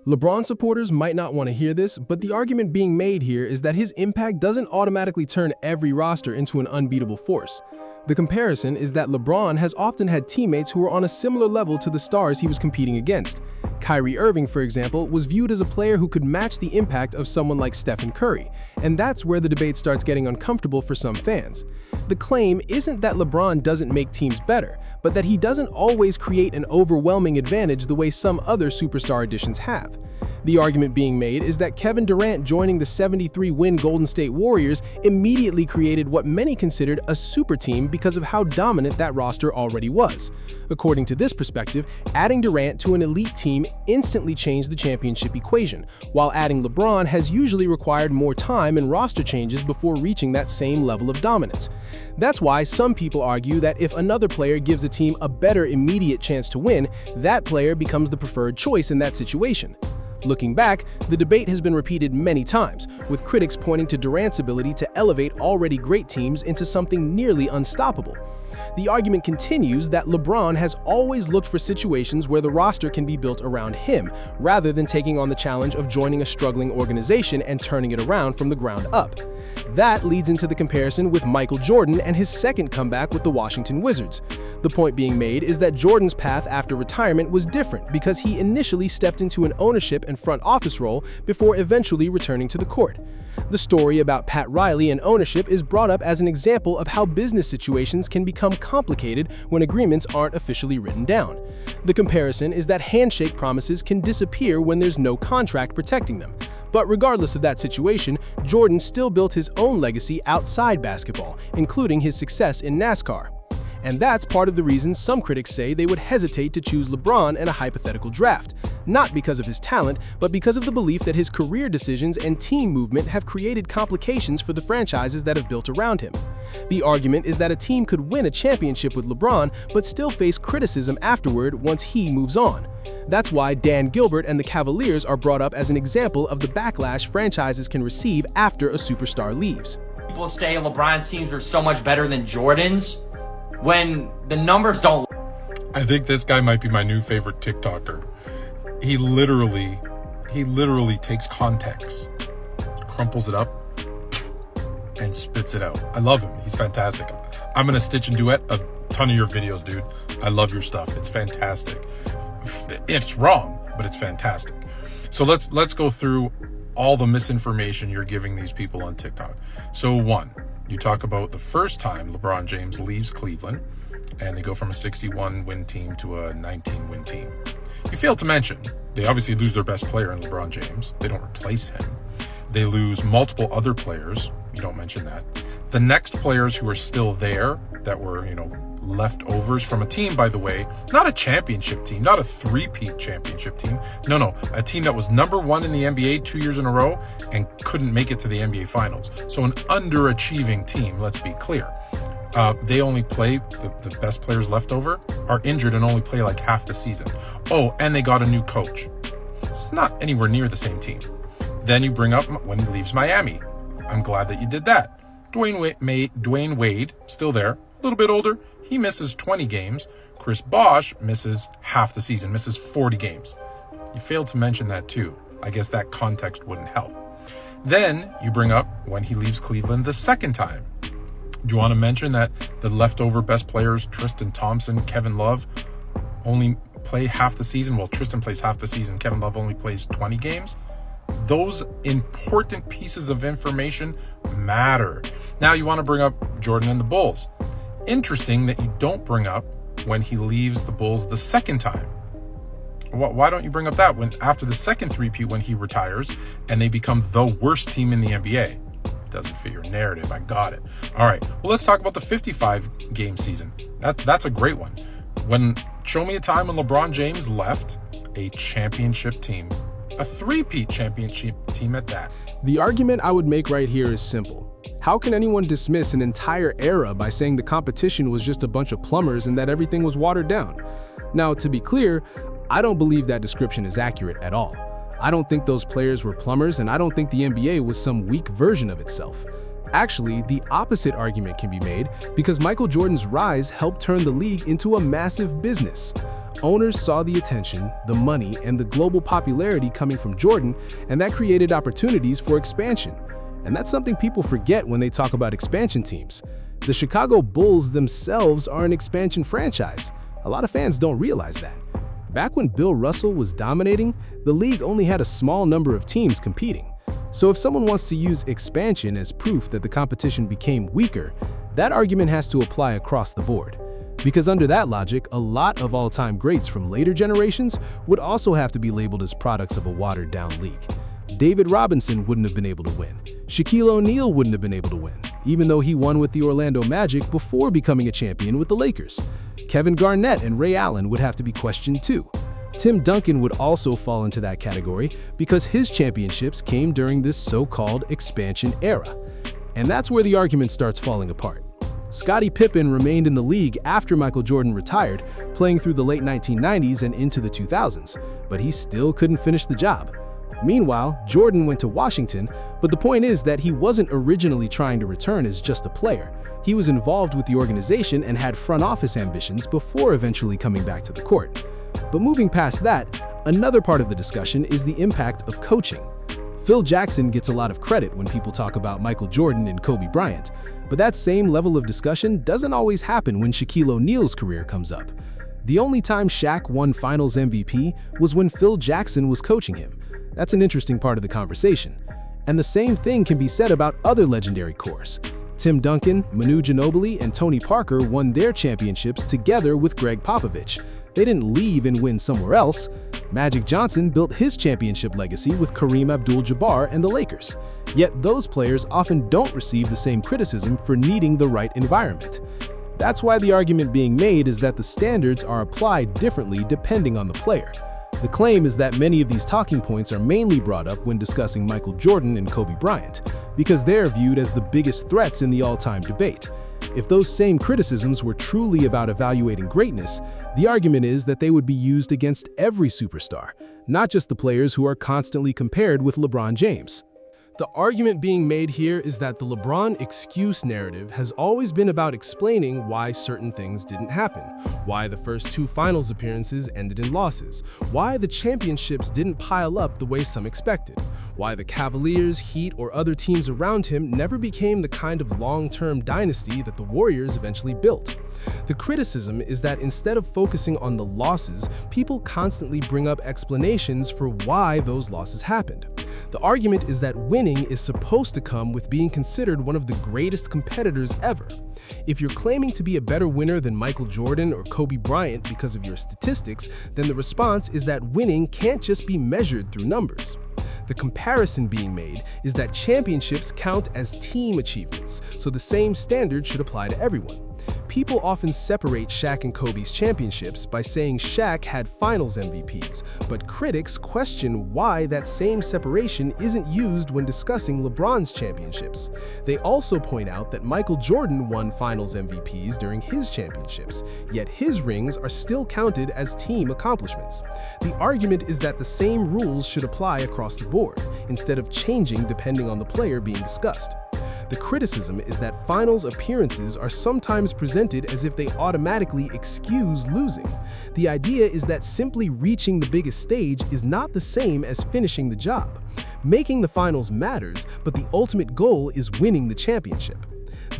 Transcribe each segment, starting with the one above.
LeBron supporters might not want to hear this, but the argument being made here is that his impact doesn't automatically turn every roster into an unbeatable force. The comparison is that LeBron has often had teammates who are on a similar level to the stars he was competing against. Kyrie Irving, for example, was viewed as a player who could match the impact of someone like Stephen Curry, and that's where the debate starts getting uncomfortable for some fans. The claim isn't that LeBron doesn't make teams better, but that he doesn't always create an overwhelming advantage the way some other superstar additions have. The argument being made is that Kevin Durant joining the 73-win Golden State Warriors immediately created what many considered a super team because of how dominant that roster already was. According to this perspective, adding Durant to an elite team instantly changed the championship equation, while adding LeBron has usually required more time and roster changes before reaching that same level of dominance. That's why some people argue that if another player gives a team a better immediate chance to win, that player becomes the preferred choice in that situation. Looking back, the debate has been repeated many times, with critics pointing to Durant's ability to elevate already great teams into something nearly unstoppable. The argument continues that LeBron has always looked for situations where the roster can be built around him, rather than taking on the challenge of joining a struggling organization and turning it around from the ground up. That leads into the comparison with Michael Jordan and his second comeback with the Washington Wizards. The point being made is that Jordan's path after retirement was different because he initially stepped into an ownership and front office role before eventually returning to the court. The story about Pat Riley and ownership is brought up as an example of how business situations can become complicated when agreements aren't officially written down. The comparison is that handshake promises can disappear when there's no contract protecting them. But regardless of that situation, Jordan still built his own legacy outside basketball, including his success in NASCAR. And that's part of the reason some critics say they would hesitate to choose LeBron in a hypothetical draft, not because of his talent, but because of the belief that his career decisions and team movement have created complications for the franchises that have built around him. The argument is that a team could win a championship with LeBron, but still face criticism afterward once he moves on. That's why Dan Gilbert and the Cavaliers are brought up as an example of the backlash franchises can receive after a superstar leaves. People say LeBron's teams are so much better than Jordan's when the numbers don't. I think this guy might be my new favorite TikToker. He literally takes context, crumples it up, and spits it out. I love him. He's fantastic. I'm gonna stitch and duet a ton of your videos, dude. I love your stuff. It's fantastic. It's wrong, but it's fantastic. So let's go through all the misinformation you're giving these people on TikTok. So one, you talk about the first time LeBron James leaves Cleveland and they go from a 61-win team to a 19-win team. You failed to mention they obviously lose their best player in LeBron James. They don't replace him. They lose multiple other players. You don't mention that. The next players who are still there that were, leftovers from a team, by the way, not a championship team, not a three-peat championship team. No, a team that was #1 in the NBA 2 years in a row and couldn't make it to the NBA Finals. So an underachieving team, let's be clear. They only play, the best players left over are injured and only play like half the season. Oh, and they got a new coach. It's not anywhere near the same team. Then you bring up when he leaves Miami. I'm glad that you did that. Dwayne Wade, still there, a little bit older. He misses 20 games. Chris Bosh misses half the season, misses 40 games. You failed to mention that too. I guess that context wouldn't help. Then you bring up when he leaves Cleveland the second time. Do you want to mention that the leftover best players, Tristan Thompson, Kevin Love, only play half the season? Well, Tristan plays half the season. Kevin Love only plays 20 games. Those important pieces of information matter. Now you want to bring up Jordan and the Bulls. Interesting that you don't bring up when he leaves the Bulls the second time. Why don't you bring up that when after the second three-peat when he retires and they become the worst team in the NBA? Doesn't fit your narrative. I got it. All right. Well, let's talk about the 55-game season. That's a great one. Show me a time when LeBron James left a championship team, a three-peat championship team at that. The argument I would make right here is simple. How can anyone dismiss an entire era by saying the competition was just a bunch of plumbers and that everything was watered down? Now, to be clear, I don't believe that description is accurate at all. I don't think those players were plumbers, and I don't think the NBA was some weak version of itself. Actually, the opposite argument can be made because Michael Jordan's rise helped turn the league into a massive business. Owners saw the attention, the money, and the global popularity coming from Jordan, and that created opportunities for expansion. And that's something people forget when they talk about expansion teams. The Chicago Bulls themselves are an expansion franchise. A lot of fans don't realize that. Back when Bill Russell was dominating, the league only had a small number of teams competing. So if someone wants to use expansion as proof that the competition became weaker, that argument has to apply across the board. Because under that logic, a lot of all-time greats from later generations would also have to be labeled as products of a watered-down league. David Robinson wouldn't have been able to win. Shaquille O'Neal wouldn't have been able to win, even though he won with the Orlando Magic before becoming a champion with the Lakers. Kevin Garnett and Ray Allen would have to be questioned too. Tim Duncan would also fall into that category because his championships came during this so-called expansion era. And that's where the argument starts falling apart. Scottie Pippen remained in the league after Michael Jordan retired, playing through the late 1990s and into the 2000s, but he still couldn't finish the job. Meanwhile, Jordan went to Washington, but the point is that he wasn't originally trying to return as just a player. He was involved with the organization and had front office ambitions before eventually coming back to the court. But moving past that, another part of the discussion is the impact of coaching. Phil Jackson gets a lot of credit when people talk about Michael Jordan and Kobe Bryant, but that same level of discussion doesn't always happen when Shaquille O'Neal's career comes up. The only time Shaq won Finals MVP was when Phil Jackson was coaching him. That's an interesting part of the conversation. And the same thing can be said about other legendary cores. Tim Duncan, Manu Ginobili, and Tony Parker won their championships together with Greg Popovich. They didn't leave and win somewhere else. Magic Johnson built his championship legacy with Kareem Abdul-Jabbar and the Lakers. Yet those players often don't receive the same criticism for needing the right environment. That's why the argument being made is that the standards are applied differently depending on the player. The claim is that many of these talking points are mainly brought up when discussing Michael Jordan and Kobe Bryant, because they're viewed as the biggest threats in the all-time debate. If those same criticisms were truly about evaluating greatness, the argument is that they would be used against every superstar, not just the players who are constantly compared with LeBron James. The argument being made here is that the LeBron excuse narrative has always been about explaining why certain things didn't happen, why the first two finals appearances ended in losses, why the championships didn't pile up the way some expected, why the Cavaliers, Heat, or other teams around him never became the kind of long-term dynasty that the Warriors eventually built. The criticism is that instead of focusing on the losses, people constantly bring up explanations for why those losses happened. The argument is that winning is supposed to come with being considered one of the greatest competitors ever. If you're claiming to be a better winner than Michael Jordan or Kobe Bryant because of your statistics, then the response is that winning can't just be measured through numbers. The comparison being made is that championships count as team achievements, so the same standard should apply to everyone. People often separate Shaq and Kobe's championships by saying Shaq had Finals MVPs, but critics question why that same separation isn't used when discussing LeBron's championships. They also point out that Michael Jordan won Finals MVPs during his championships, yet his rings are still counted as team accomplishments. The argument is that the same rules should apply across the board, instead of changing depending on the player being discussed. The criticism is that finals appearances are sometimes presented as if they automatically excuse losing. The idea is that simply reaching the biggest stage is not the same as finishing the job. Making the finals matters, but the ultimate goal is winning the championship.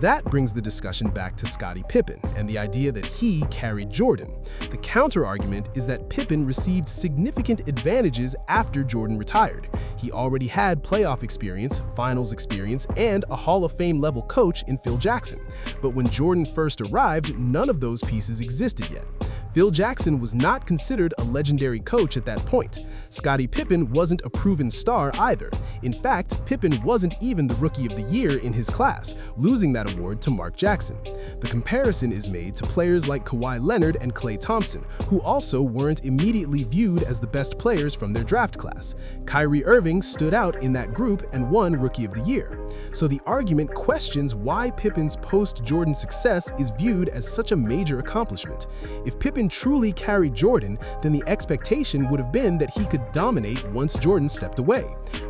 That brings the discussion back to Scottie Pippen and the idea that he carried Jordan. The counter-argument is that Pippen received significant advantages after Jordan retired. He already had playoff experience, finals experience, and a Hall of Fame level coach in Phil Jackson. But when Jordan first arrived, none of those pieces existed yet. Phil Jackson was not considered a legendary coach at that point. Scottie Pippen wasn't a proven star either. In fact, Pippen wasn't even the Rookie of the Year in his class, losing that award to Mark Jackson. The comparison is made to players like Kawhi Leonard and Klay Thompson, who also weren't immediately viewed as the best players from their draft class. Kyrie Irving stood out in that group and won Rookie of the Year. So the argument questions why Pippen's post-Jordan success is viewed as such a major accomplishment. If Pippen Pippen truly carried Jordan, then the expectation would have been that he could dominate once Jordan stepped away.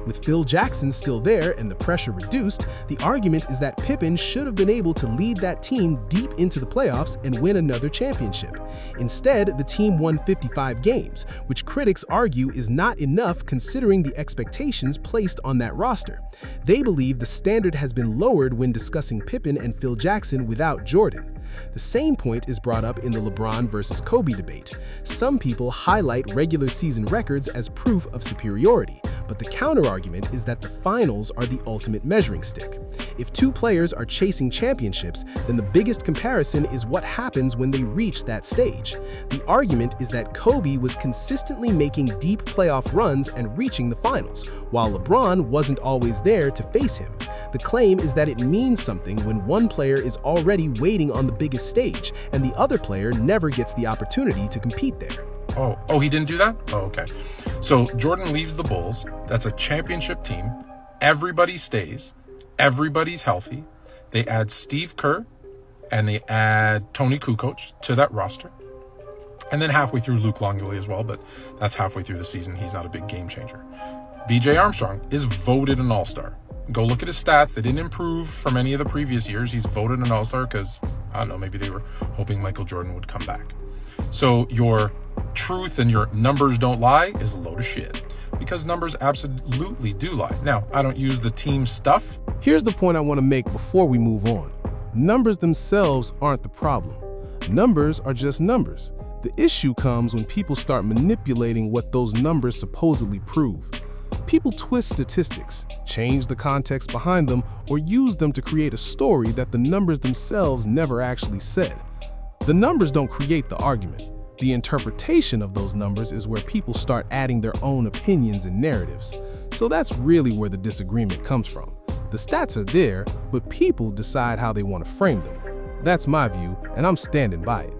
With Phil Jackson still there and the pressure reduced, the argument is that Pippen should have been able to lead that team deep into the playoffs and win another championship. Instead, the team won 55 games, which critics argue is not enough considering the expectations placed on that roster. They believe the standard has been lowered when discussing Pippen and Phil Jackson without Jordan. The same point is brought up in the LeBron versus Kobe debate. Some people highlight regular season records as proof of superiority, but the counterargument is that the finals are the ultimate measuring stick. If two players are chasing championships, then the biggest comparison is what happens when they reach that stage. The argument is that Kobe was consistently making deep playoff runs and reaching the finals, while LeBron wasn't always there to face him. The claim is that it means something when one player is already waiting on the biggest stage, and the other player never gets the opportunity to compete there. Oh, he didn't do that? Oh, okay. So Jordan leaves the Bulls. That's a championship team. Everybody stays. Everybody's healthy. They add Steve Kerr and they add Tony Kukoc to that roster. And then halfway through Luke Longley as well, but that's halfway through the season. He's not a big game changer. B.J. Armstrong is voted an all-star. Go look at his stats. They didn't improve from any of the previous years. He's voted an all-star because, I don't know, maybe they were hoping Michael Jordan would come back. So your truth and your numbers don't lie is a load of shit, because numbers absolutely do lie. Now, I don't use the team stuff. Here's the point I want to make before we move on. Numbers themselves aren't the problem. Numbers are just numbers. The issue comes when people start manipulating what those numbers supposedly prove. People twist statistics, change the context behind them, or use them to create a story that the numbers themselves never actually said. The numbers don't create the argument. The interpretation of those numbers is where people start adding their own opinions and narratives. So that's really where the disagreement comes from. The stats are there, but people decide how they want to frame them. That's my view, and I'm standing by it.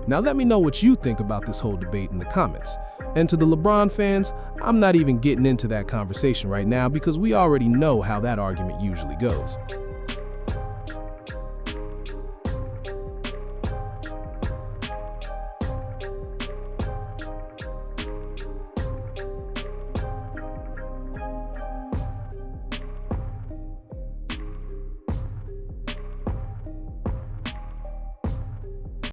Now let me know what you think about this whole debate in the comments. And to the LeBron fans, I'm not even getting into that conversation right now because we already know how that argument usually goes.